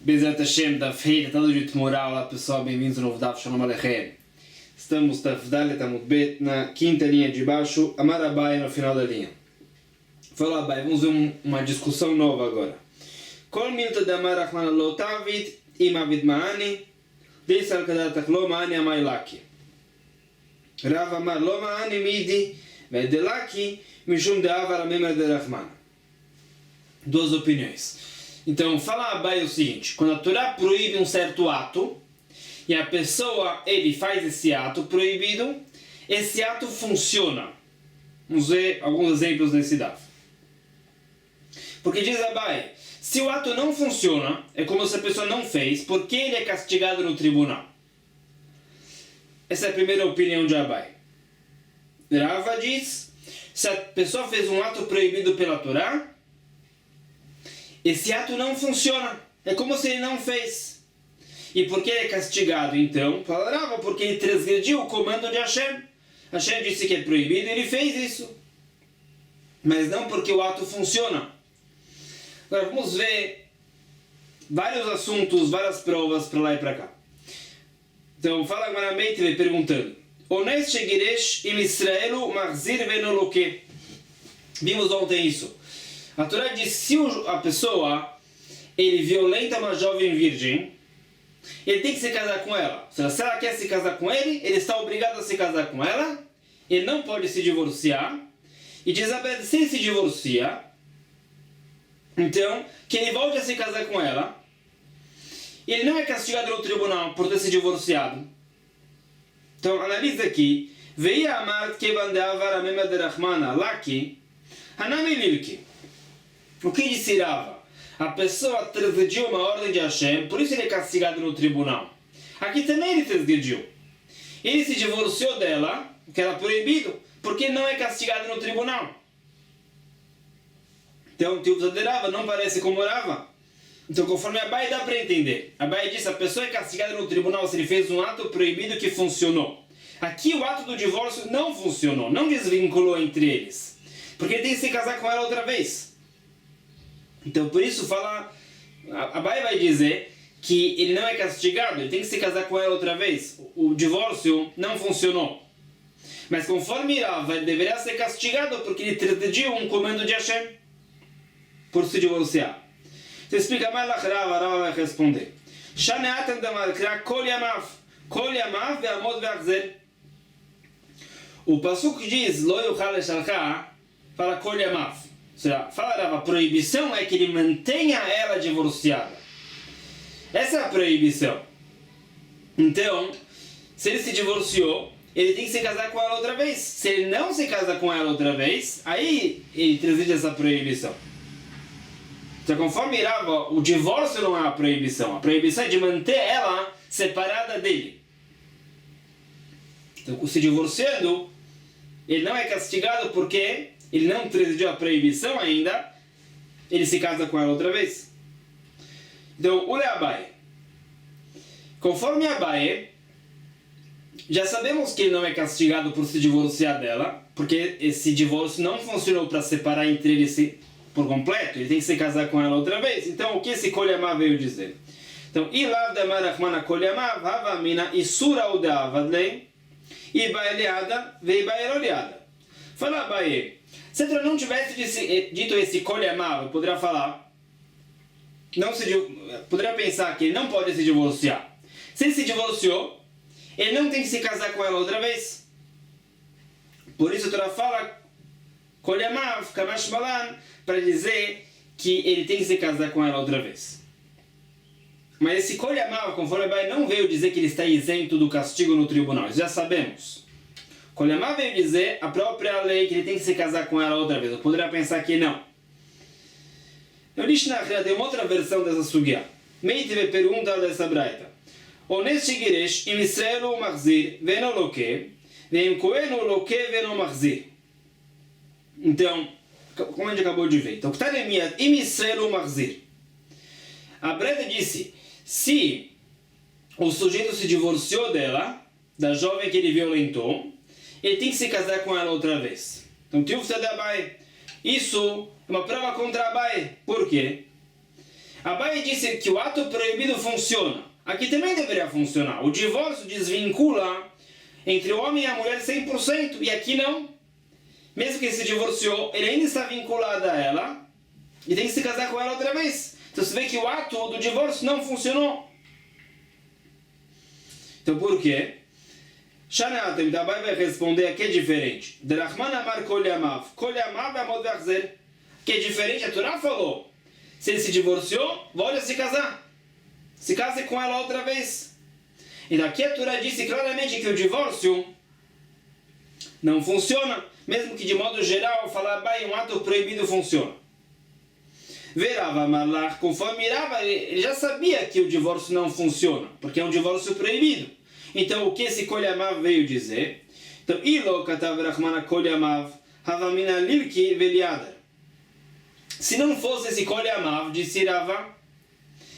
Bezerra Hashem, da feira, todo de moral, olá pessoal, bem-vindos ao novo Daf Shalom Aleichem. Estamos Daf Dalet Amud Bet, na quinta linha de baixo, Amar Abai no final da linha. Fala Abai, vamos ver uma discussão nova agora. Kol milta de Amar Achman lo Tavid, Imavid Maani, Deis al-Kadatach lo Maani Amai Laki. Rav Amar lo Maani Midi, Vedelaki, Mishum de Avar Amemer de Rahman. Duas opiniões. Então, fala Abai o seguinte: quando a Torá proíbe um certo ato e a pessoa ele faz esse ato proibido, esse ato funciona. Vamos ver alguns exemplos nesse daf. Porque diz Abai, se o ato não funciona, é como se a pessoa não fez, porque ele é castigado no tribunal. Essa é a primeira opinião de Abai. Rava diz, se a pessoa fez um ato proibido pela Torá, esse ato não funciona. É como se ele não fez. E por que ele é castigado então? Falava porque ele transgrediu o comando de Hashem. Hashem disse que é proibido e ele fez isso. Mas não porque o ato funciona. Agora vamos ver vários assuntos, várias provas para lá e para cá. Então fala agora Meitve perguntando: Ones shegiresh im Israelu machzir venoloke. Vimos ontem isso. A Torá diz, se a pessoa ele violenta uma jovem virgem, ele tem que se casar com ela. Ou seja, se ela quer se casar com ele está obrigado a se casar com ela, ele não pode se divorciar. E diz a Bíblia, se ele se divorcia, então, que ele volte a se casar com ela, ele não é castigado no tribunal por ter se divorciado. Então, analisa aqui. Veia amar kevan de avar amema de Rahmana laki hanami lilki. O que disse Rava? A pessoa transgrediu uma ordem de Hashem, por isso ele é castigado no tribunal. Aqui também ele transgrediu. Ele se divorciou dela, o que era proibido, porque não é castigado no tribunal. Então o tio de Rava não parece como Rava. Então conforme Abai dá para entender. Abai disse, a pessoa é castigada no tribunal se ele fez um ato proibido que funcionou. Aqui o ato do divórcio não funcionou, não desvinculou entre eles. Porque ele tem que se casar com ela outra vez. Então, por isso, Abai vai dizer que ele não é castigado, ele tem que se casar com ela outra vez. O divórcio não funcionou. Mas conforme Rava, ele deveria ser castigado porque ele transgrediu um comando de Hashem por se divorciar. Então, explica mais lá, Rava vai responder. Shaneatam damarkra kol yamav ve'amod ve'achzer. O pasuk diz, lo yuchal leshalcha, fala kol yamav. Ou seja, a proibição é que ele mantenha ela divorciada. Essa é a proibição. Então, se ele se divorciou, ele tem que se casar com ela outra vez. Se ele não se casa com ela outra vez, aí ele transgride essa proibição. Então, conforme Rava, o divórcio não é uma proibição. A proibição é de manter ela separada dele. Então, se divorciando, ele não é castigado porque ele não transgrediu a proibição ainda, ele se casa com ela outra vez. Então, o Abai. Conforme Abai, já sabemos que ele não é castigado por se divorciar dela, porque esse divórcio não funcionou para separar entre eles por completo, ele tem que se casar com ela outra vez. Então, o que esse Kol Yamav veio dizer? Então, Ilav de Marachmana Kol Yamav, Havamina, Isura o de Avadlei, Iba Eliada, Veiba Eloliada. Fala Abai. Se eu não tivesse dito esse Kol Yamav, eu poderia falar, poderia pensar que ele não pode se divorciar. Se ele se divorciou, ele não tem que se casar com ela outra vez. Por isso a Torá fala Kol Yamav, Kamash Malan, para dizer que ele tem que se casar com ela outra vez. Mas esse Kol Yamav, conforme Abai, não veio dizer que ele está isento do castigo no tribunal. Isso já sabemos. Kol Yamav veio dizer a própria lei que ele tem que se casar com ela outra vez. Eu poderia pensar que não. Eu disse na tem uma outra versão dessa sugya. Meitve pergunta dessa braita. Ones shegiresh im Israelu machzir veno loke, veim koenu loke veno machzir. Então, como a gente acabou de ver. Então, Ktaremiat im Israelu machzir. A braita disse, se o sujeito se divorciou dela, da jovem que ele violentou, ele tem que se casar com ela outra vez. Então, tio você da Abai. Isso é uma prova contra Abai. Por quê? Abai disse que o ato proibido funciona. Aqui também deveria funcionar. O divórcio desvincula entre o homem e a mulher 100%, e aqui não. Mesmo que ele se divorciou, ele ainda está vinculado a ela e tem que se casar com ela outra vez. Então você vê que o ato do divórcio não funcionou. Então por quê? Shanatem Dabai vai responder que é diferente. Derachman amar kol yamav amod vachzer. Que é diferente, a Torá falou. Se ele se divorciou, volte a se casar. Se case com ela outra vez. E daqui a Torá disse claramente que o divórcio não funciona. Mesmo que de modo geral, falar bem, um ato proibido funciona. Verava Malach, conforme Rava, ele já sabia que o divórcio não funciona, porque é um divórcio proibido. Então, o que esse Kol Yamav veio dizer? Então, Ilo katav Rachmana Kol Yamav, Havamina Lirki Veliadar. Se não fosse esse Kol Yamav, disse Rava,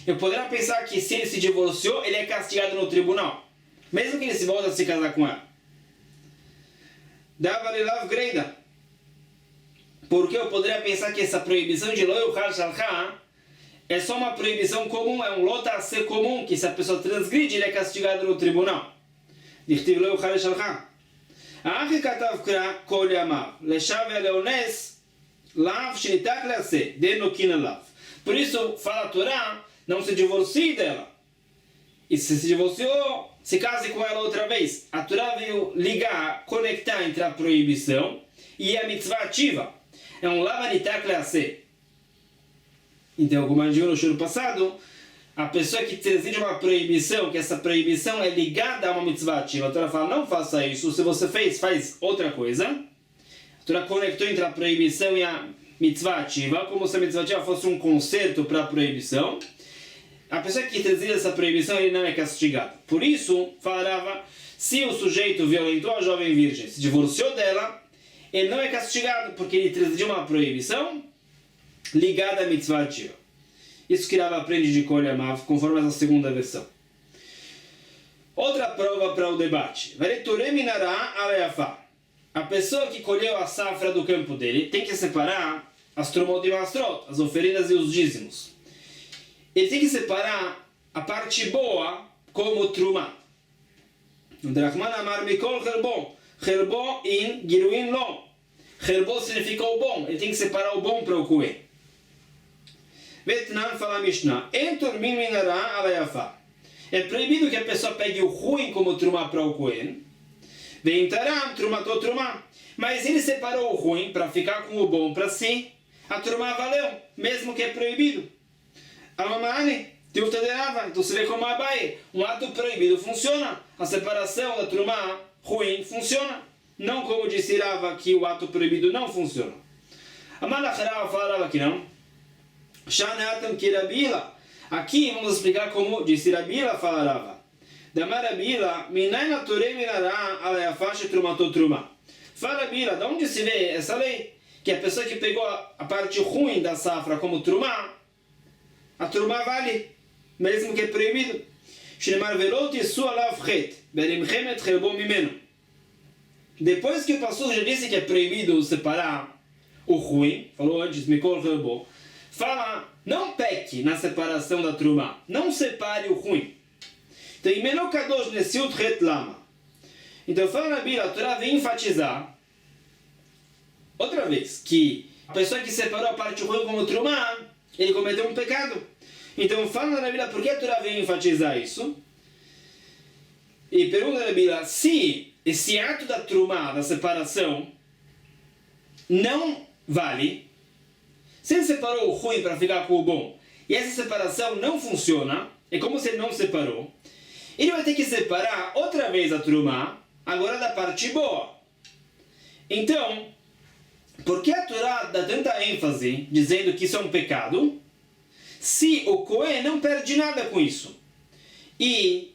eu poderia pensar que se ele se divorciou, ele é castigado no tribunal, mesmo que ele se volte a se casar com ela. Dava Lilav Greida. Porque eu poderia pensar que essa proibição de Lo Yuchal Shalcha é só uma proibição comum, é um lota ser comum, que se a pessoa transgride, ele é castigado no tribunal. Dichtiv Lo Yuchal Shalcha. Achi katav kra kol yamav, leshav eleones, lav shenitak lease, denokina lav. Por isso, fala a Torá, não se divorcie dela. E se divorciou, se case com ela outra vez. A Torá veio ligar, conectar entre a proibição e a mitzvah ativa. É um lavanitak lease. Então, como a gente viu no show passado, a pessoa que decide uma proibição, que essa proibição é ligada a uma mitzvah ativa, a Torá fala, não faça isso. Se você fez, faz outra coisa. A Torá conectou entre a proibição e a mitzvah ativa, como se a mitzvah ativa fosse um conserto para a proibição. A pessoa que transgride essa proibição, ele não é castigado. Por isso, falava, se o sujeito violentou a jovem virgem, se divorciou dela, ele não é castigado, porque ele transgrediu uma proibição ligada à mitzvah ativa. Isso que Rava aprende de Kol Yamav, conforme essa segunda versão. Outra prova para o debate. A pessoa que colheu a safra do campo dele tem que separar as trumot e mastrot, as oferendas e os dízimos. Ele tem que separar a parte boa como trumá. Drachman amar mikol cherbon. Cherbon in giruin lo. Cherbon significa o bom. Ele tem que separar o bom para o Kohen. Vetnan fala Mishnah. Entor min minara alayafa. É proibido que a pessoa pegue o ruim como trumá para o Kohen. Vem taram, trumatou trumá. Mas ele separou o ruim para ficar com o bom para si. A trumá valeu, mesmo que é proibido. Amamane, Tilta de Rava. Então você vê como a Abai, um ato proibido funciona. A separação da trumá ruim funciona. Não como disse Rava, que o ato proibido não funciona. Amalach Rava falava que não. Shaneatam kirabila. Aqui vamos explicar como disse Rabila fala Rava. Damar Rabila, minai naturei minará alayafash trumatou trumá. Fala Rabila, de onde se vê essa lei? Que a pessoa que pegou a parte ruim da safra como trumá, a trumá vale, mesmo que é proibido. Depois que o pastor já disse que é proibido separar o ruim, falou antes, fala, não peque na separação da trumá, não separe o ruim. Então fala na Bíblia, a Torá vem enfatizar outra vez que a pessoa que separou a parte ruim como trumá, ele cometeu um pecado. Então fala na Bíblia por que a Torá vem enfatizar isso. E pergunta na Bíblia se esse ato da trumá, da separação, não vale. Se ele separou o ruim para ficar com o bom, e essa separação não funciona, é como se ele não separou, ele vai ter que separar outra vez a trumá, agora da parte boa. Então, por que a Torá dá tanta ênfase dizendo que isso é um pecado, se o Kohen não perde nada com isso? E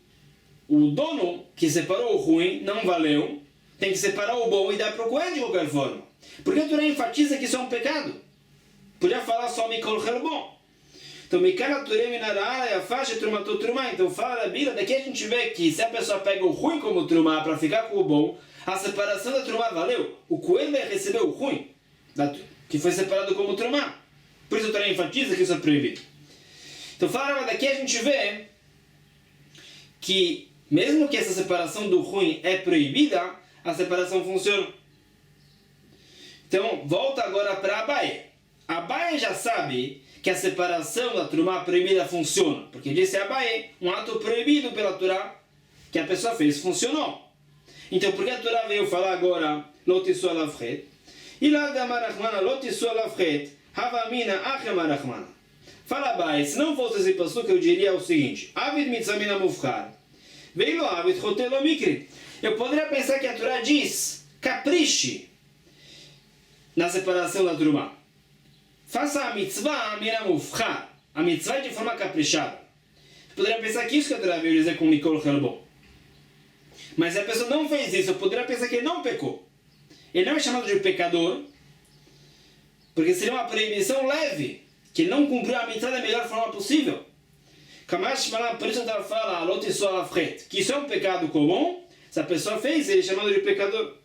o dono que separou o ruim não valeu, tem que separar o bom e dar para o Kohen de qualquer forma. Por que a Torá enfatiza que isso é um pecado? Podia falar só Mikol Cherbon. Então, então fala a Bíblia, daqui a gente vê que se a pessoa pega o ruim como trumá para ficar com o bom, a separação da trumá valeu. O Kohen vai receber o ruim, que foi separado como trumá. Por isso a Torá enfatiza que isso é proibido. Então, fala daqui a gente vê que, mesmo que essa separação do ruim é proibida, a separação funciona. Então, volta agora para Abaye. Abaye já sabe que a separação da Trumá proibida funciona, porque disse Abaye, um ato proibido pela Torá que a pessoa fez funcionou. Então, por que a Torá veio falar agora Lotisu alavchet? E lá da Marachmana Lotisu alavchet, Havamina Achem Marachmana. Fala Abaye, se não fosse esse passuco, eu diria o seguinte: Avid mitzamina mufchar, veio Avid chotelo mikri. Eu poderia pensar que a Torá diz capriche na separação da Trumá. Faça a mitzvah mina mufchar, a mitzvah de forma caprichada. Eu poderia pensar que isso que a Torá veio dizer com Mikol Helbo. Mas se a pessoa não fez isso, eu poderia pensar que ele não pecou. Ele não é chamado de pecador, porque seria uma proibição leve, que ele não cumpriu a mitzvah da melhor forma possível. Por isso ela fala que isso é um pecado comum. Se a pessoa fez, ele é chamado de pecador.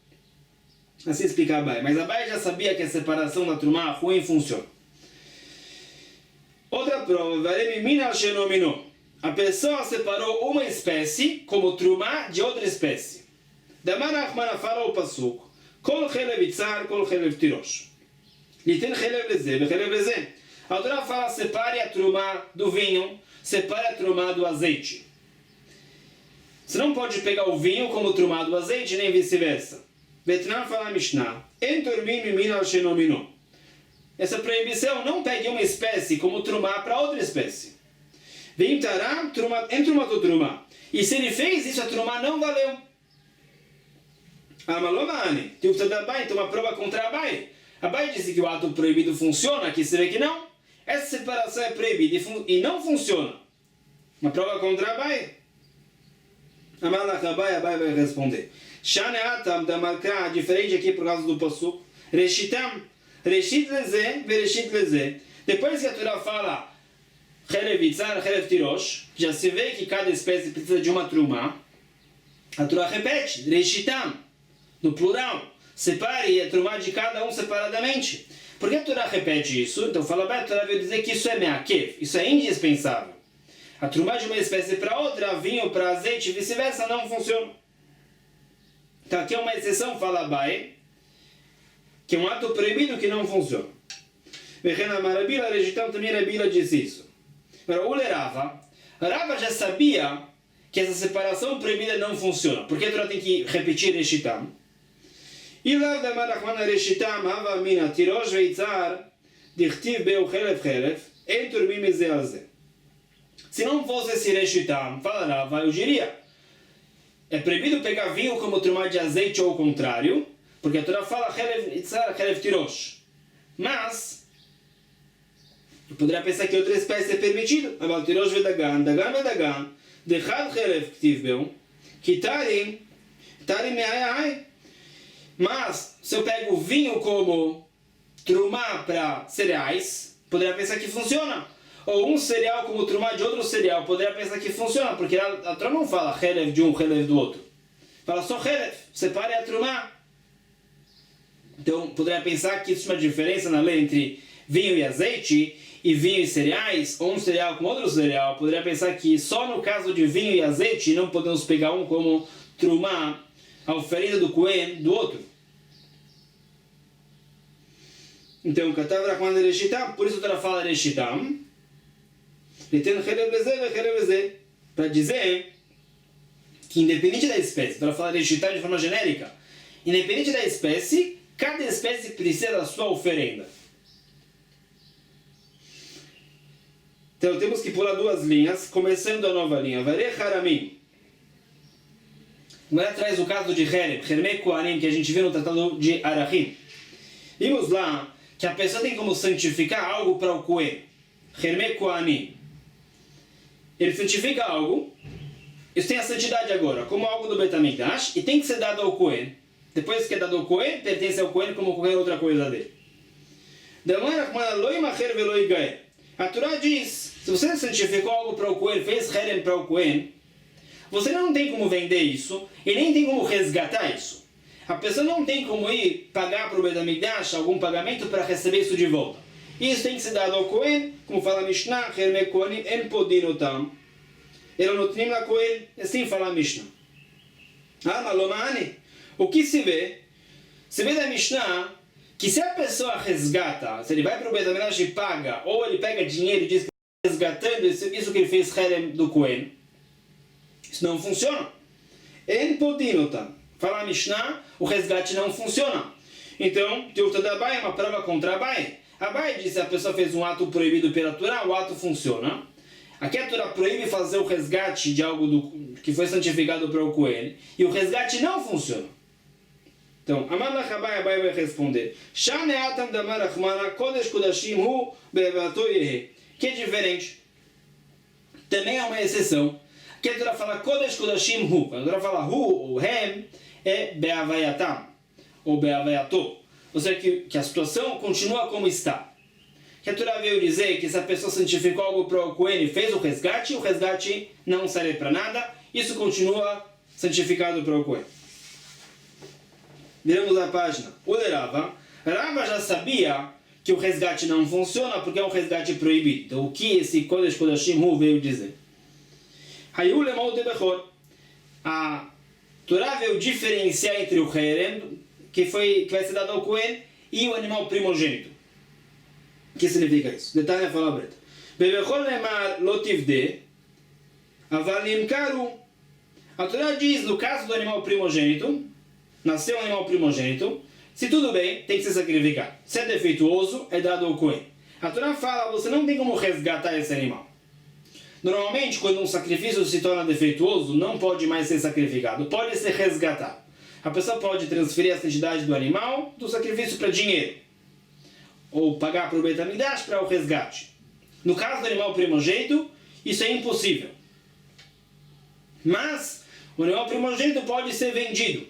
Assim explica Abaye. Mas Abaye já sabia que a separação da Trumá ruim funciona. Outra prova, a pessoa separou uma espécie como Trumá de outra espécie. Da Marachmana fala o passuco: Kol chelev itzar, kol chelev tirosh. Liten chelev leze, vechelev leze. A Torá fala: separe a Trumá do vinho, separe a Trumá do azeite. Você não pode pegar o vinho como Trumá do azeite, nem vice-versa. Vetnan fala Mishnah: Entormim mimin al shenomino. Essa proibição, não pegue uma espécie como Trumá para outra espécie. Vem tará, Trumá do Trumá. E se ele fez isso, a Trumá não valeu. Amalomane, então uma prova contra Abaye. Abaye disse que o ato proibido funciona, aqui você vê que não. Essa separação é proibida e não funciona. Uma prova contra Abaye. Amalach Abaye vai responder. Shaneatam da Malka, diferente aqui por causa do passuco. Reshitam, reshit leze, vereshit leze. Depois que a Torá fala Chelev itzar, chelev tirosh, já se vê que cada espécie precisa de uma trumá. A Torá repete, reshitam, no plural. Separe a trumá de cada um separadamente. Por que a Torá repete isso? Então fala bem, a Torá veio dizer que isso é meakev, isso é indispensável. A trumá de uma espécie para outra, vinho para azeite e vice-versa, não funciona. Então aqui é uma exceção, fala Abaye, que é um ato proibido que não funciona. Vechena marabila, rejitão também Rabila disse isso. Agora, o Rava já sabia que essa separação proibida não funciona. Por que a Torá tem que repetir Reshitam? E lá da Marachmana Reshitam, Hava Mina, Tirosh Veitzar, Dichtiv Beu Chelev Chelev, Entur Mimeze Alze. Se não fosse esse Reshitam, fala Rava, eu diria: é proibido pegar vinho como trumá de azeite ou o contrário, porque a Torá fala Chelev Itzar, Chelev Tirosh. Mas eu poderia pensar que outra espécie é permitido. Aval Tirosh Vedagan, Dagan Vedagan, Dechad Chelev Ktiv Beu, Kitarim, Tarim Me'ai. Mas se eu pego vinho como trumá para cereais, poderia pensar que funciona. Ou um cereal como trumá de outro cereal, poderia pensar que funciona, porque a Torá não fala Chelev de um, Chelev do outro. Fala só Chelev, separe a trumá. Então, poderia pensar que existe uma diferença na lei entre vinho e azeite, e vinho e cereais, ou um cereal com outro cereal. Poderia pensar que só no caso de vinho e azeite não podemos pegar um como trumá, a oferenda do Cohen, do outro. Então, Katav Rachman Reshitam, por isso a Torá fala Reshitam, para dizer que independente da espécie, para falar Reshitam de forma genérica, independente da espécie, cada espécie precisa da sua oferenda. Então temos que pular duas linhas, começando a nova linha. Varech Haramim. Agora traz o caso de Hermei Kohanim, que a gente viu no tratado de Arachim. Vimos lá que a pessoa tem como santificar algo para o Kohen. Hermei Kohanim. Ele santifica algo, isso tem a santidade agora, como algo do Bet HaMikdash, e tem que ser dado ao Kohen. Depois que é dado ao Kohen, pertence ao Kohen como qualquer outra coisa dele. A Torá diz, se você santificou algo para o Kohen, fez Herem para o Kohen, você não tem como vender isso, e nem tem como resgatar isso. A pessoa não tem como ir pagar para o Bet HaMikdash algum pagamento para receber isso de volta. Isso tem que ser dado ao Cohen, como fala a Mishnah, Herme Kohanim en podinotam. Ele não tem lá Cohen, assim fala a Mishnah. Malomani. O que se vê? Se vê da Mishnah que se a pessoa resgata, se ele vai para o Beit HaMidrash e paga, ou ele pega dinheiro e diz que está resgatando isso que ele fez Herem do Cohen, isso não funciona. En podinotam. Fala a Mishnah, o resgate não funciona. Então, o Tiurta da Abai é uma prova contra a Abai. A Abai diz que se a pessoa fez um ato proibido pela Torá, o ato funciona. Aqui a Torá proíbe fazer o resgate de algo que foi santificado para o Cohen, e o resgate não funciona. Então, Amalach Abai vai responder, que é diferente. Também é uma exceção. Aqui a Torá fala Kodesh Kodashim Hu. Quando a Torá fala Hu ou Hem, é Be'avayatam, ou Be'avayato. Ou seja, que a situação continua como está. Que a Torá veio dizer que se a pessoa santificou algo para o Cohen e fez o resgate não serve para nada, isso continua santificado para o Cohen. Viramos a página. O Rava já sabia que o resgate não funciona porque é um resgate proibido. Então, o que esse Kodesh Kodashim Hu veio dizer? A Torá veio diferenciar entre o Herem, que vai ser dado ao Cohen, e o animal primogênito. O que significa isso? Detalhe fala breta. A Torá diz, no caso do animal primogênito, nasceu um animal primogênito, se tudo bem, tem que ser sacrificado. Se é defeituoso, é dado ao Cohen. A Torá fala, você não tem como resgatar esse animal. Normalmente, quando um sacrifício se torna defeituoso, não pode mais ser sacrificado, pode ser resgatado. A pessoa pode transferir a santidade do animal do sacrifício para dinheiro, ou pagar para o Beit HaMikdash para o resgate. No caso do animal primogênito, isso é impossível. Mas o animal primogênito pode ser vendido.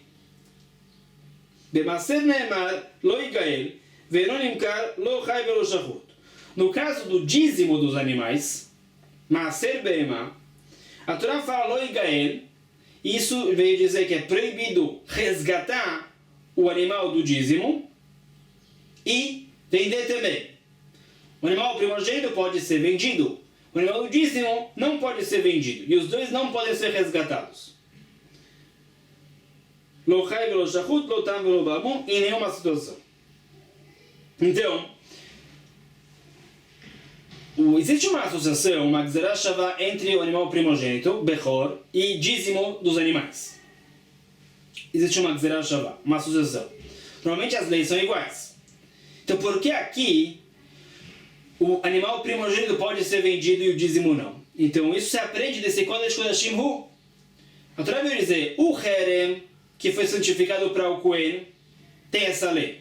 No caso do dízimo dos animais, Maaser Behemah, a Torá fala Lo Igael, isso veio dizer que é proibido resgatar o animal do dízimo e vender também. O animal primogênito pode ser vendido, o animal do dízimo não pode ser vendido, e os dois não podem ser resgatados. Lo chai velo shachut, lo tam velo babum, em nenhuma situação. Então, existe uma associação, uma gzerah shavá entre o animal primogênito, Bechor, e dízimo dos animais. Existe uma gzerah shavá, uma associação. Normalmente as leis são iguais. Então, por que aqui o animal primogênito pode ser vendido e o dízimo não? Então, isso se aprende desse Kodesh Kodashim Hu. A Torá vai dizer, o Herem, que foi santificado para o Cohen, tem essa lei.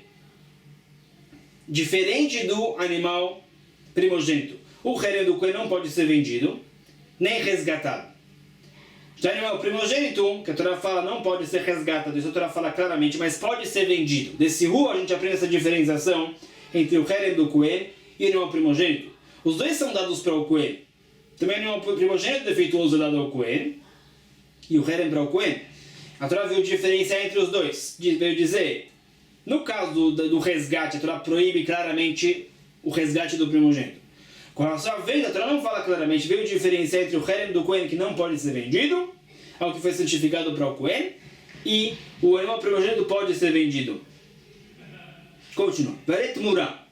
Diferente do animal primogênito. O Herem do Cohen não pode ser vendido, nem resgatado. Já o animal primogênito, que a Torá fala não pode ser resgatado, isso a Torá fala claramente, mas pode ser vendido. Desse Hu a gente aprende essa diferenciação entre o Herem do Cohen e o animal primogênito. Os dois são dados para o Cohen. Também o animal primogênito defeituoso é dado ao Cohen e o Herem para o Cohen. A Torá veio diferenciar entre os dois. Veio dizer, no caso do resgate, a Torá proíbe claramente o resgate do primogênito. Com relação à venda, a Torá não fala claramente, veio diferenciar entre o Herem do Cohen, que não pode ser vendido, ao que foi santificado para o Cohen, e o animal primogênito pode ser vendido. Continua. Varet Murá.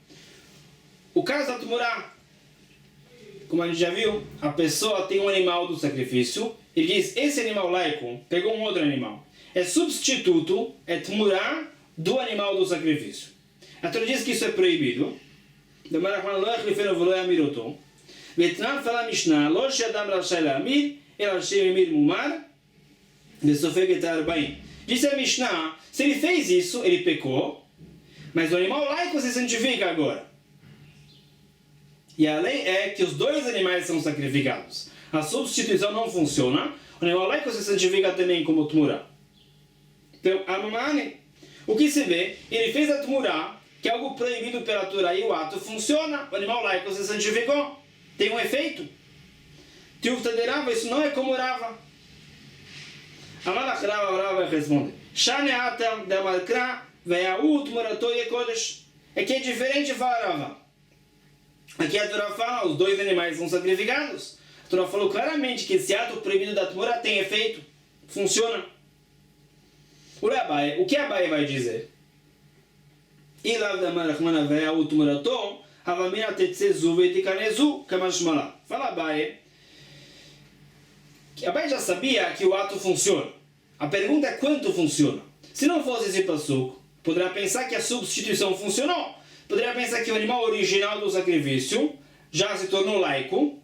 O caso da Tumurá, como a gente já viu, a pessoa tem um animal do sacrifício, ele diz, esse animal laico pegou um outro animal. É substituto, é Tumurá do animal do sacrifício. A Torá diz que isso é proibido. Demara quando lo echlifeno velo yamiroto. Vetnan fala Mishnah, lo she'adam rashai la'amir, el Hashem emir mumar, vesofeg et ha'arbaim. Disse a Mishnah, se ele fez isso, ele pecou, mas o animal laico se santifica agora. E a lei é que os dois animais são sacrificados. A substituição não funciona, o animal laico se santifica também como Tumurá. Então, Amamane, o que se vê, ele fez a Tumurá, que é algo proibido pela Torá, e o ato funciona, o animal laico se santificou, tem um efeito. Tiufta de Rava, isso não é como Rava. Amalach Rava vai responder. Shane atam damalkra ve'aut murato yekodesh. É que é diferente, fala Rava. Aqui a Torá fala, os dois animais são sacrificados. A Torá falou claramente que esse ato proibido da Tmura tem efeito, funciona. O que Abaye vai dizer? Fala Abaye. Abaye já sabia que o ato funciona. A pergunta é quanto funciona. Se não fosse esse passuco, poderia pensar que a substituição funcionou. Poderia pensar que o animal original do sacrifício já se tornou laico.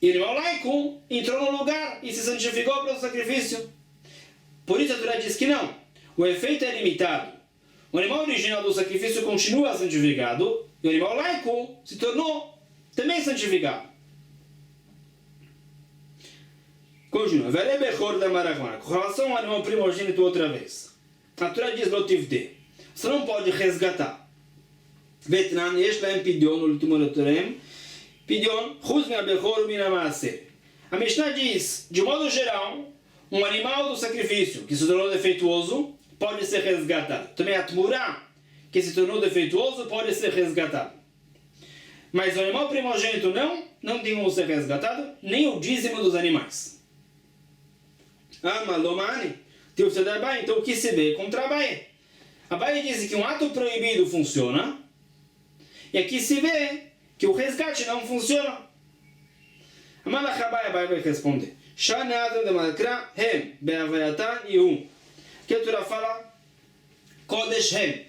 E o animal laico entrou no lugar e se santificou para o sacrifício. Por isso a Torá diz que não. O efeito é limitado. O animal original do sacrifício continua santificado. E o animal laico se tornou também santificado. Continua. Com relação ao animal primogênito outra vez. A Torá diz lotivde. Você não pode resgatar. Vetnan yesh lahem pidyon ultimoratorem. Pidyon chutz min habechor min hamaaser. A Mishnah diz, de modo geral, um animal do sacrifício que se tornou defeituoso pode ser resgatado. Também a tmurá que se tornou defeituoso pode ser resgatado. Mas o animal primogênito não tem como ser resgatado, nem o dízimo dos animais. Malomani, então o que se vê contra Abaye? Abaye diz que um ato proibido funciona, e aqui se vê que o resgate não funciona. Abaye vai responder. Que a Torá fala Kodesh Hem.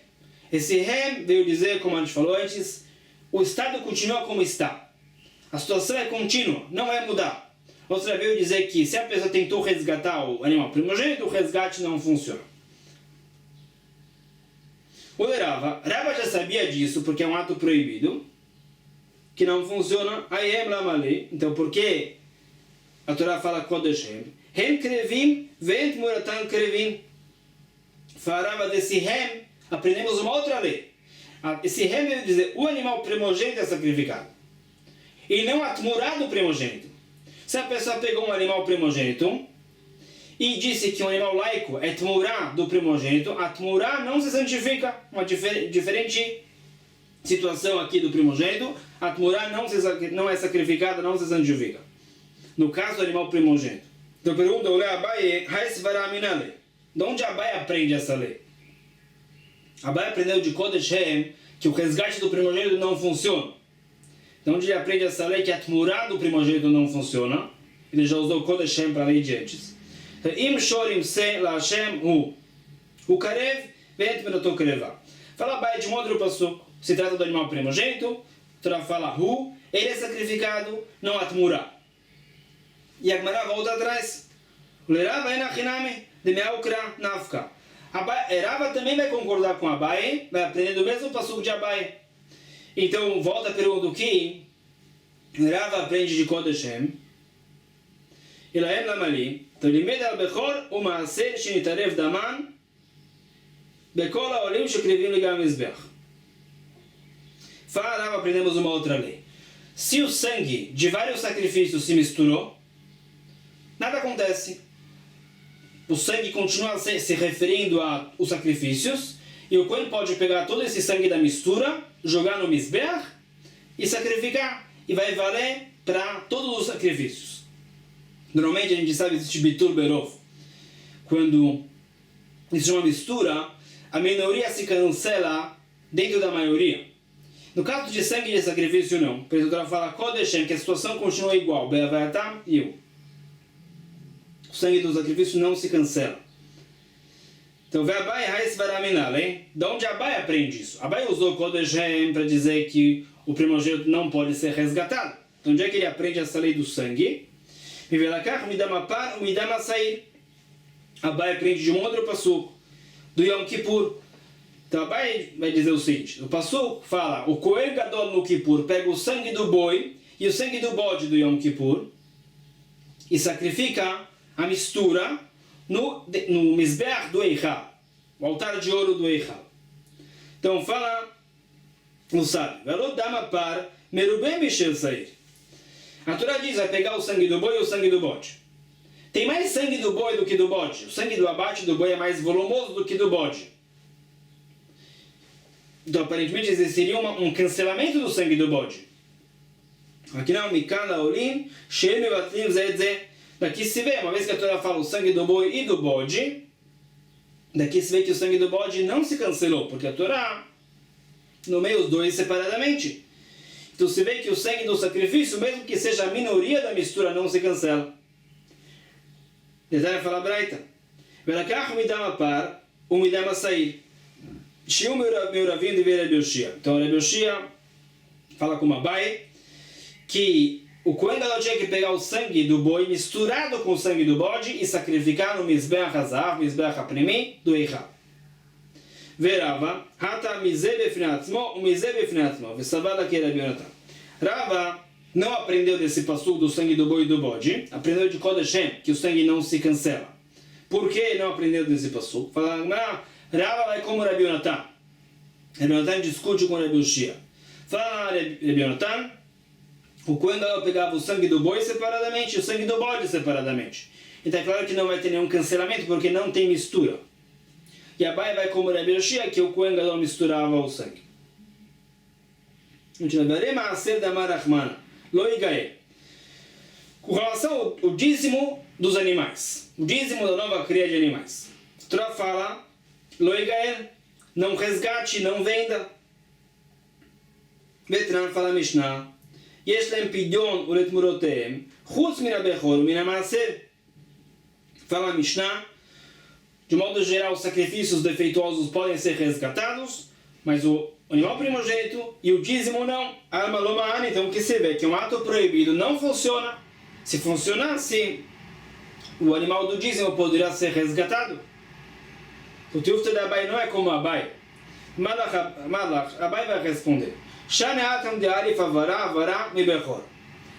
Esse Hem veio dizer, como a gente falou antes, o estado continua como está. A situação é contínua, não vai mudar. Ou seja, veio dizer que se a pessoa tentou resgatar o animal primogênito, o resgate não funciona. O Rava já sabia disso porque é um ato proibido, que não funciona. Ayem lamale. Então, por que a Torá fala Kodesh Hem? Hem krevim, vent muratan krevim. Farava desse Hem, aprendemos uma outra lei. Esse Hem veio dizer, o animal primogênito é sacrificado. E não a tmurá do primogênito. Se a pessoa pegou um animal primogênito e disse que um animal laico é tmurá do primogênito, a tmurá não se santifica. Uma diferente situação aqui do primogênito, a tmurá não é sacrificada, não se santifica. No caso do animal primogênito. Então pergunta, Abaye, de onde Abaye aprende essa lei? Abaye aprendeu de Kodesh Hem que o resgate do primogênito não funciona. De onde ele aprende essa lei que a tmurá do primogênito não funciona? Ele já usou Kodesh Hem para a lei de antes. Im shorim se la Hashem hu. O karev vent menoto kreva. Fala Abaye de modo passuco. Se trata do animal primogênito. Torá fala hu. Ele é sacrificado, não a tmurá. E a Gemara volta atrás. Lerava enachiname de meaukra nafka. Rava também vai concordar com Abaye, vai aprender do mesmo passuco de Abaye. Então, volta a pergunta, o que Rava aprende de Kodesh Hem? Ilahem lamali, tolimed al-bechor u'maaser shenitarev daman bekol ha'olim shekrivim ligam mizbeach. Fala Rava, aprendemos uma outra lei. Se o sangue de vários sacrifícios se misturou, nada acontece. O sangue continua se referindo aos sacrifícios, e o Cohen pode pegar todo esse sangue da mistura, jogar no Mizbeach e sacrificar, e vai valer para todos os sacrifícios. Normalmente a gente sabe que existe Bitur Berov. Quando existe uma mistura, a minoria se cancela dentro da maioria. No caso de sangue de sacrifício, não. Por isso ela fala Kodeshem, que a situação continua igual. Be'avayatam e eu. O sangue do sacrifício não se cancela. Então, Abaye Hais Varaminal, hein? De onde Abaye aprende isso? Abaye usou Kodeshem para dizer que o primogênito não pode ser resgatado. Então, onde é que ele aprende essa lei do sangue? Abaye aprende de um outro passuco, do Yom Kippur. Então, Abaye vai dizer o seguinte: o passuco fala, o Kohen Gadol no Kippur pega o sangue do boi e o sangue do bode do Yom Kippur e sacrifica a mistura no Mizbeach do Eichal, o altar de ouro do Eichal. Então fala no sábio, a Torá diz, vai pegar o sangue do boi e o sangue do bode. Tem mais sangue do boi do que do bode. O sangue do abate do boi é mais volumoso do que do bode. Então aparentemente existiria um cancelamento do sangue do bode. Aqui não, Mikala Olim, Shem Batlim Zedze. Daqui se vê, uma vez que a Torá fala o sangue do boi e do bode, daqui se vê que o sangue do bode não se cancelou, porque a Torá nomeia os dois separadamente. Então se vê que o sangue do sacrifício, mesmo que seja a minoria da mistura, não se cancela. Detalhe fala a Braita. Velakach midam apar, midam asair. Shiu meu ravim de ver Rabi Yoshia. Então Rabi Yoshia fala com Abai que o Kohen Gadol tinha que pegar o sangue do boi misturado com o sangue do bode e sacrificar no Mizbeach Hazav, Mizbeach Apnimi, do Eichal. Verava, Hata Mizeh Befinatzmo, Mizeh Befinatzmo, Vesavada que Rabi Yonatan. Rava não aprendeu desse passuco do sangue do boi e do bode, aprendeu de Kodeshem, que o sangue não se cancela. Por que não aprendeu desse passuco? Fala, Rava vai como Rabi Yonatan. Rabi Yonatan discute com Rabi Yoshia. Fala, Rabi Yonatan, o Kohen Gadol pegava o sangue do boi separadamente e o sangue do bode separadamente. Então é claro que não vai ter nenhum cancelamento porque não tem mistura. E Abai vai como Rabi Yoshia, que o Kohen Gadol misturava o sangue. Com relação ao dízimo dos animais, o dízimo da nova cria de animais. A Torá fala, Loigael, não resgate, não venda. Vetran fala Mishnah, יש להם פדיון ולתמורותיהם, חוץ מן הבכור ומן המעשר. Fala a Mishnah, de modo geral, os sacrifícios defeituosos podem ser resgatados, mas o animal primogênito e o dízimo não. Alma loma, então o que se vê que um ato proibido não funciona. Se funcionasse, o animal do dízimo poderia ser resgatado. O Tiufta de Abai não é como Abai. Malach, Abai vai responder.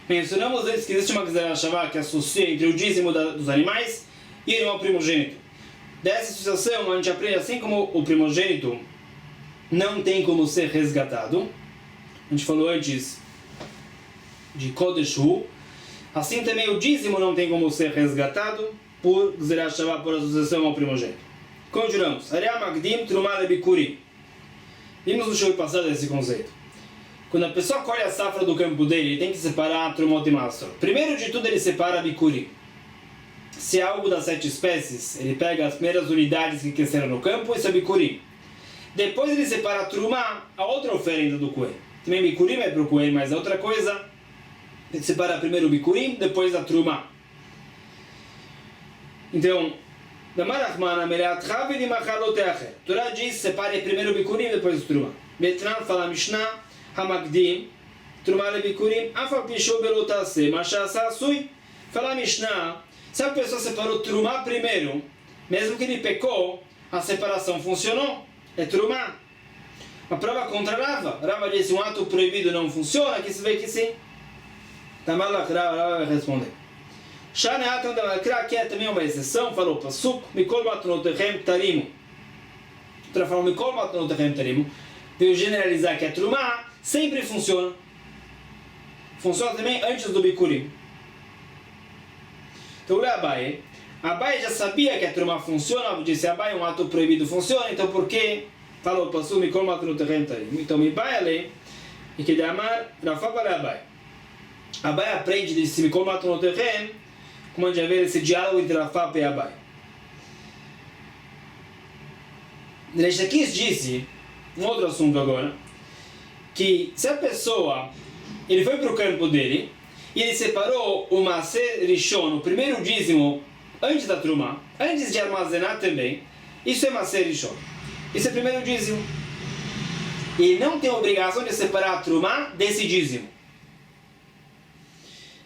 Mencionamos antes que existe uma Gezerah Shavá que associa entre o dízimo dos animais e o animal primogênito. Dessa associação a gente aprende assim como o primogênito não tem como ser resgatado. A gente falou antes de Kodesh Hu. Assim também o dízimo não tem como ser resgatado por Gezerah Shavá, por associação ao primogênito. Continuamos. Ariah Magdim Trumah Lebikurim. Vimos no show passado esse conceito. Quando a pessoa colhe a safra do campo dele, ele tem que separar Trumot e Matzot. Primeiro de tudo, ele separa Bikurim. Se é algo das 7 espécies, ele pega as primeiras unidades que cresceram no campo, isso é Bikurim. Depois ele separa Trumah, a outra oferenda do Kohen. Também Bikurim é para o Kohen, mas a outra coisa, ele separa primeiro o Bikurim, depois a Trumah. Então, Torá diz, separe primeiro o Bikurim, depois o Trumah. Betran fala Mishnah, Hamagdim, Trumah lebikurim, afal pishu belotase, machasa sui. Fala Mishnah, se a pessoa separou Trumah primeiro, mesmo que ele pecou, a separação funcionou, é Trumah. A prova contra Rava. Rava disse, um ato proibido não funciona, aqui se vê que sim. Tamalach Rava vai responder. Shane atam da Makra, que é também uma exceção, falou Pasuk, Mikol matnotechem tarimu. Outra fala, Mikol matnotechem tarimu. Veio generalizar que a Trumah sempre funciona. Funciona também antes do Bikurim. Então, olha Abai. Abai já sabia que a Trumah funciona, disse Abai, um ato proibido funciona, então por que falou Pasuk, Mikol matnotechem tarimu? Então, Mibai ale, e que de Amar, Rafa para Abai. Abai aprende desse Mikol matnotechem, como a gente já vê esse diálogo entre Rafa e Abai. Reish Lakish disse, um outro assunto agora, que se a pessoa, ele foi para o campo dele, e ele separou o Maser Rishon, o primeiro dízimo, antes da Trumah, antes de armazenar também, isso é Maser Rishon. Isso é o primeiro dízimo. Ele não tem a obrigação de separar a Trumah desse dízimo.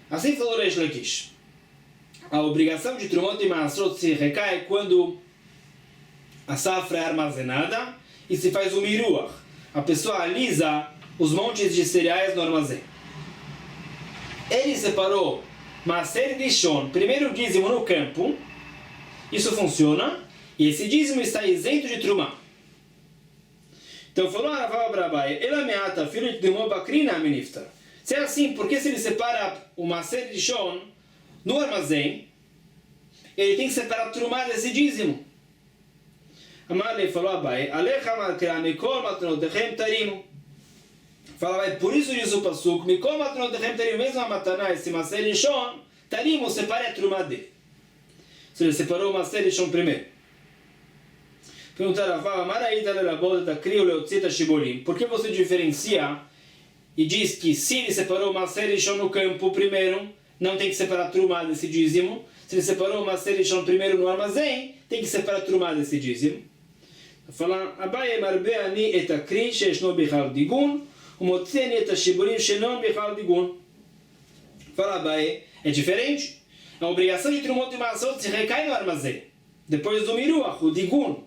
Assim falou Reish Lakish. A obrigação de Trumot e Maasrot se recai quando a safra é armazenada e se faz o miruach. A pessoa alisa os montes de cereais no armazém. Ele separou Maser Rishon, primeiro dízimo no campo. Isso funciona. E esse dízimo está isento de Trumah. Então falou a Rav Abai, ela meata filho de Mobakrina meniftar. Se é assim, por que se ele separa o Maser Rishon no armazém, ele tem que separar Trumah desse dízimo? Amarle falou Abai, Alecha Malkira Mikol Matnotechem Tarimu. Fala, vai, por isso diz o Pasuk, Mikol Matanotechem teriam mesmo a Mataná, esse Maser Rishon, tarimos, separe a truma dele. Ou seja, separou o Maser Rishon primeiro. Perguntaram, fala, Maraíta Lerabot da Krio Leotzita Shibolim, por que você diferencia e diz que se ele separou o Maser Rishon no campo primeiro, não tem que separar a truma desse dízimo? Se ele separou o Maser Rishon primeiro no armazém, tem que separar a truma desse dízimo. Fala, Abaye Marbeani et Akri Sheshno Bichal Digun, o Motzeni et Shibolim Shenon Bichal Digun. Fala, Abaye, é diferente. A obrigação de Trumot e Maasot se recai no armazém, depois do Miruach, o Digun.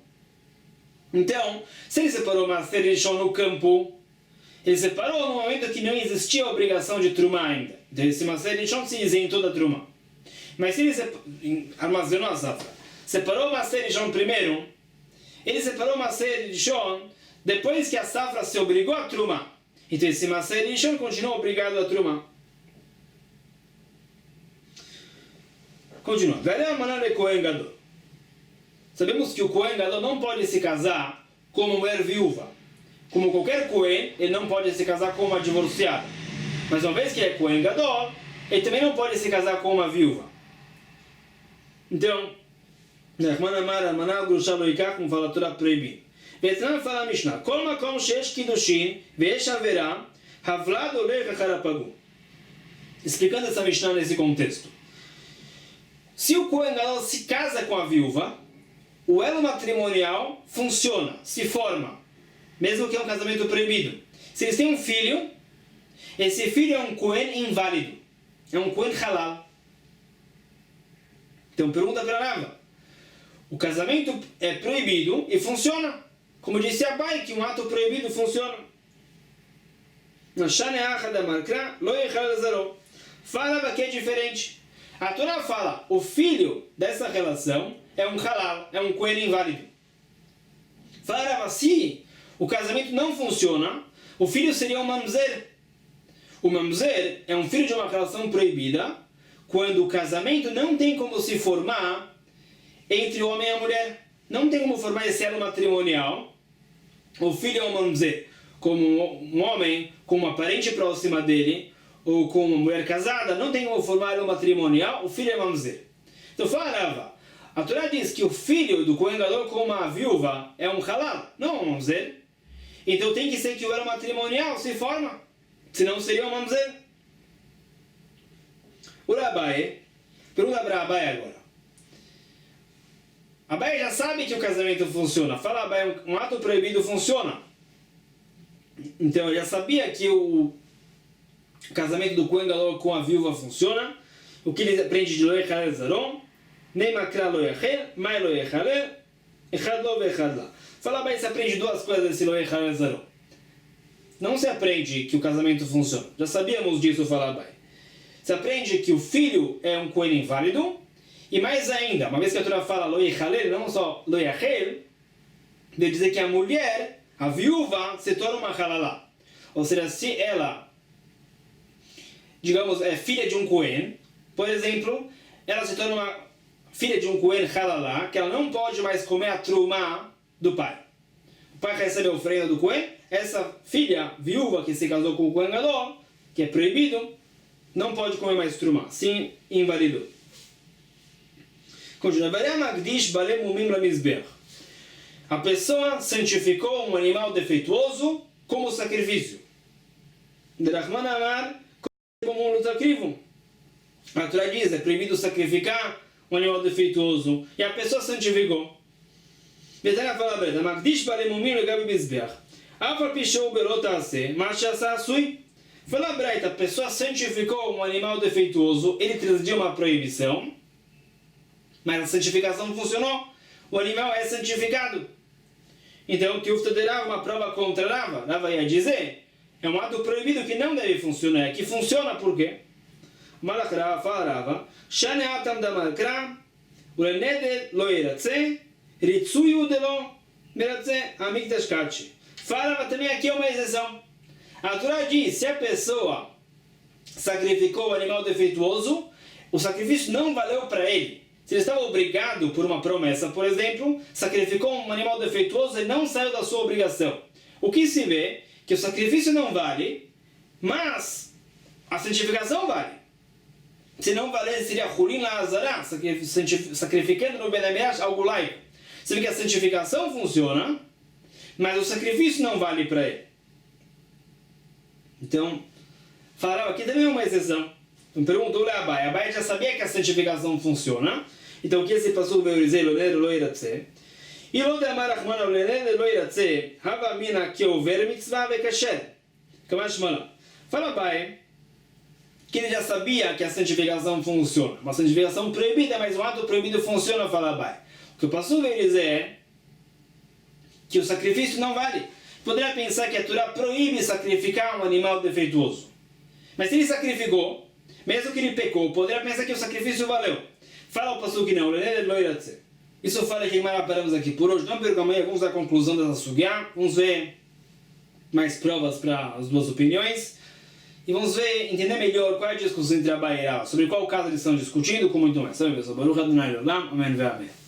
Então, se ele separou o Maser Rishon no campo, ele separou no momento que não existia a obrigação de Trumah ainda. Então esse Maser Rishon se isentou da Trumah. Mas se ele armazenou a safra, separou o Maser Rishon primeiro, ele separou o Maser Rishon depois que a safra se obrigou a Trumah. Então esse Maser Rishon continua obrigado a Trumah. Continua. Sabemos que o Kohen Gadol não pode se casar com uma mulher viúva. Como qualquer Kohen, ele não pode se casar com uma divorciada. Mas uma vez que é Kohen Gadol, ele também não pode se casar com uma viúva. Então, Nachman Amar, Almaná, Grusha, Loikach, como fala a Torá, proibido. Ve'etnan fala a Mishnah, Kol makom sheesh kiddushin, ve'esh averá, havlad oleh vecharapagu. Explicando essa Mishnah nesse contexto. Se o Kohen Gadol se casa com a viúva, o elo matrimonial funciona, se forma, mesmo que é um casamento proibido. Se eles têm um filho, esse filho é um Kohen inválido, é um Kohen halal. Então pergunta para Rava, o casamento é proibido e funciona, como disse Abai, que um ato proibido funciona. Fala que é diferente. A Torá fala, o filho dessa relação é um halal, é um Kohen inválido. Fala, se o casamento não funciona, o filho seria um mamzer. O mamzer é um filho de uma relação proibida, quando o casamento não tem como se formar entre o homem e a mulher. Não tem como formar esse elo matrimonial. O filho é um mamzer, como um homem com uma parente próxima dele, ou com uma mulher casada, não tem como formar elo matrimonial, o filho é mamzer. Então fala, Rava, a Torá diz que o filho do Kohen Gadol com uma viúva é um halal, não um mamzer. Então tem que ser que o elo matrimonial se forma, senão seria um mamzer. O Abai, pergunta para Abai agora. Abai já sabe que o casamento funciona. Fala, Abai, um ato proibido funciona. Então ele já sabia que o casamento do Kohen Gadol com a viúva funciona. O que ele aprende de Lo Yechalel Zaron, Nem Makra Lo Yechel, Mai Lo Yechalel, Echad Lo Vechad La. Fala, Abai, se aprende duas coisas desse Lo Yechalel Zaron. Não se aprende que o casamento funciona. Já sabíamos disso, fala Abai. Se aprende que o filho é um Kohen inválido, e mais ainda, uma vez que a Torá fala Lo Yechalel, não só Lo Yachel, de dizer que a mulher, a viúva, se torna uma halalá. Ou seja, se ela, digamos, é filha de um Kohen, por exemplo, ela se torna uma filha de um Kohen halalá, que ela não pode mais comer a trumá do pai. O pai recebe a oferenda do Kohen, essa filha, viúva, que se casou com o Kohen Gadol, que é proibido, não pode comer mais trumá, sim, invalidou. Continua. A pessoa santificou um animal defeituoso como sacrifício. Como um sacrifício. A Torá diz, é proibido sacrificar um animal defeituoso. E a pessoa santificou. Betana fala a verdade. Magdish balemumim legabi bizbeach. Afar pichou belotase, machasa sui. Fala a verdade, a pessoa santificou um animal defeituoso, ele transgrediu uma proibição, mas a santificação funcionou. O animal é santificado. Então, que o terá uma prova contra Rava. Rava ia dizer, é um ato proibido que não deve funcionar. Que funciona por quê? Malachra fala Rava, Shane atam da malkra, ulenede lo iratze, ritsuyu de lo meratze amigdash kachi. Fala Rava também aqui é uma exceção. A Torá diz, se a pessoa sacrificou o animal defeituoso, o sacrifício não valeu para ele. Se ele estava obrigado por uma promessa, por exemplo, sacrificou um animal defeituoso e não saiu da sua obrigação. O que se vê que que o sacrifício não vale, mas a santificação vale. Se não valer, seria Hulin Lazará, sacrificando no Benamiash algo laico. Você vê que a santificação funciona, mas o sacrifício não vale para ele. Então, Faraó aqui também é uma exceção. Então perguntou a Abai. Abai já sabia que a santificação funciona. Então o que esse passuco veio dizer? Loner lo iratze. E lo de amar Rahman ao loner lo iratze. Hava mina que houver mitzvah ve kasher. Kamash mala. Fala Abai que ele já sabia que a santificação funciona. Uma santificação proibida, mas um ato proibido funciona, fala Abai. O que o passuco veio dizer é que o sacrifício não vale. Poderia pensar que a Torá proíbe sacrificar um animal defeituoso. Mas se ele sacrificou, mesmo que ele pecou, poderia pensar que o sacrifício valeu. Fala o passuco que não. Isso fala que paramos aqui por hoje. Não perca amanhã, vamos à conclusão dessa sugya. Vamos ver mais provas para as duas opiniões. E vamos ver, entender melhor qual é a discussão entre Abai e Rav, sobre qual caso eles estão discutindo, com muito mais. Amém.